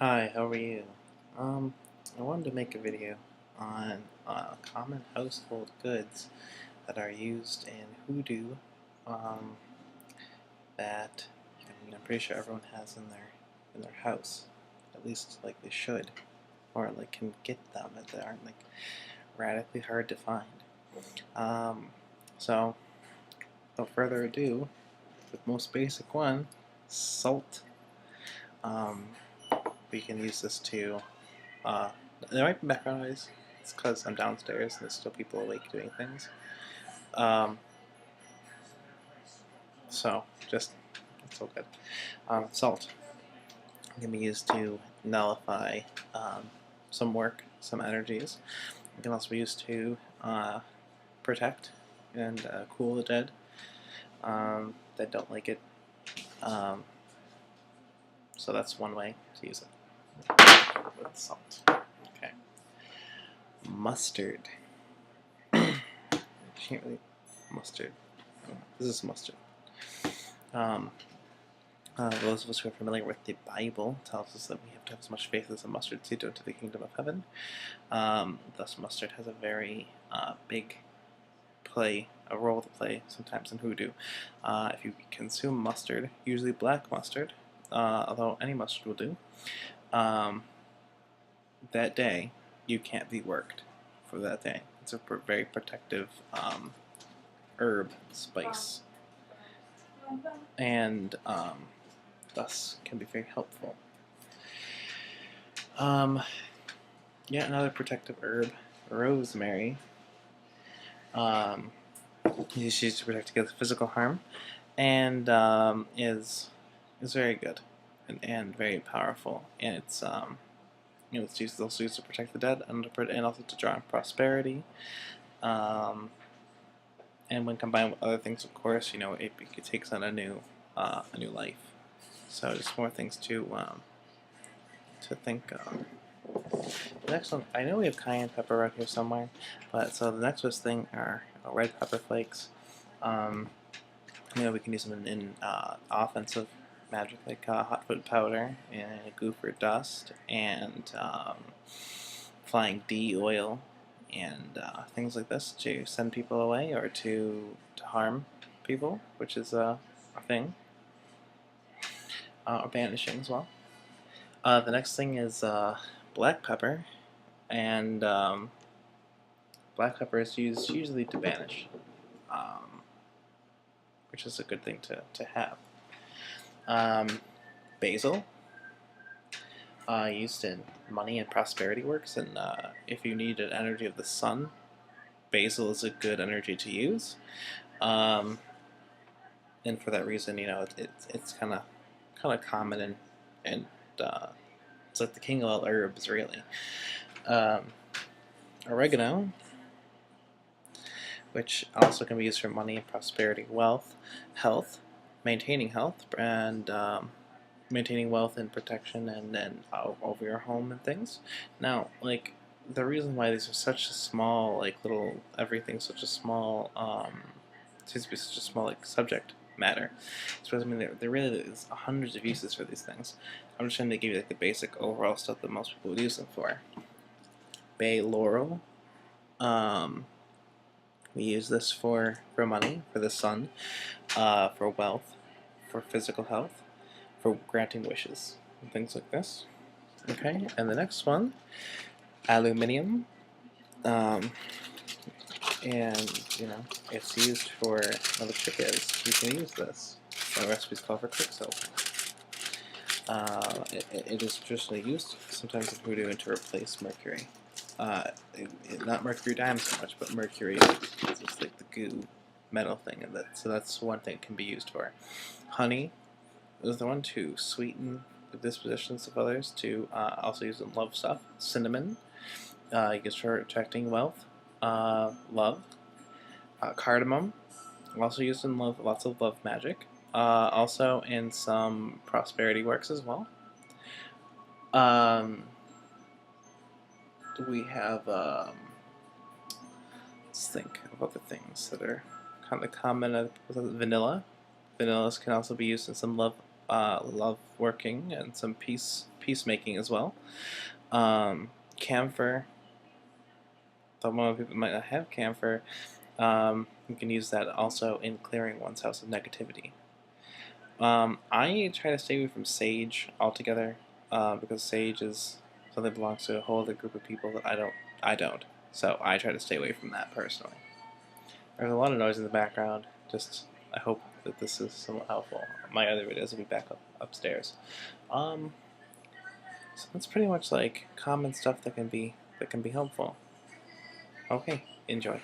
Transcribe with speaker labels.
Speaker 1: Hi, how are you? I wanted to make a video on common household goods that are used in hoodoo um, that I'm pretty sure everyone has in their house, at least like they should, or like can get them if they aren't like radically hard to find. Um, so, without further ado, the most basic one, salt. Um, we can use this to there might be background noise. It's because I'm downstairs and there's still people awake doing things. Um, so, just, it's all good. Salt can be used to nullify some work, some energies. It can also be used to protect and cool the dead that don't like it. So that's one way to use it with salt. Okay. Mustard. Can't really mustard. This is mustard. Those of us who are familiar with the Bible tells us that we have to have as much faith as a mustard seed to enter the kingdom of heaven. Thus, mustard has a very big role to play sometimes in hoodoo. If you consume mustard, usually black mustard, although any mustard will do, that day you can't be worked for that day. It's a very protective herb, spice, and thus can be very helpful. Yeah, another protective herb, rosemary, is used to protect against physical harm, and is very good and very powerful. And it's it's also used to protect the dead and also to draw in prosperity. And when combined with other things, of course, it takes on a new life. So just more things to think of. The next one, I know we have cayenne pepper around here somewhere, but so the next best thing are red pepper flakes. We can use them in offensive magic, like hot foot powder and goofer dust and flying D oil and things like this to send people away or to harm people, which is a thing, or banishing as well. The next thing is black pepper, and black pepper is used usually to banish, which is a good thing to have. Basil, used in money and prosperity works, and if you need an energy of the sun, basil is a good energy to use. And for that reason, it's kind of common and it's like the king of all herbs, really. Oregano, which also can be used for money and prosperity, wealth, health, maintaining health, and maintaining wealth and protection and over your home and things. Now, like, the reason why these are such a small, like, little everything, such a small, seems to be such a small, like, subject matter. So I mean, there really is hundreds of uses for these things. I'm just trying to give you like the basic overall stuff that most people would use them for. Bay laurel. We use this for money, for the sun, for wealth, for physical health, for granting wishes, and things like this. Okay, and the next one, aluminium. And it's used for, well, the trick is you can use this. The recipe's called for quicksilver. It is traditionally used sometimes in voodoo to replace mercury. Not mercury dimes so much, but mercury is just like the goo metal thing, and so that's one thing it can be used for. Honey is the one to sweeten the dispositions of others, to also use in love stuff. Cinnamon, used for attracting wealth, love. Cardamom, also used in lots of love magic. Also in some prosperity works as well. We have, let's think of other things that are kind of common. Vanilla. Vanillas can also be used in some love working and some peace peacemaking as well. Camphor, though most people might not have camphor, you can use that also in clearing one's house of negativity. I try to stay away from sage altogether because sage is something that belongs to a whole other group of people that I don't. So I try to stay away from that personally. There's a lot of noise in the background. Just I hope that this is somewhat helpful. My other videos will be back upstairs. So that's pretty much like common stuff that can be helpful. Okay, enjoy.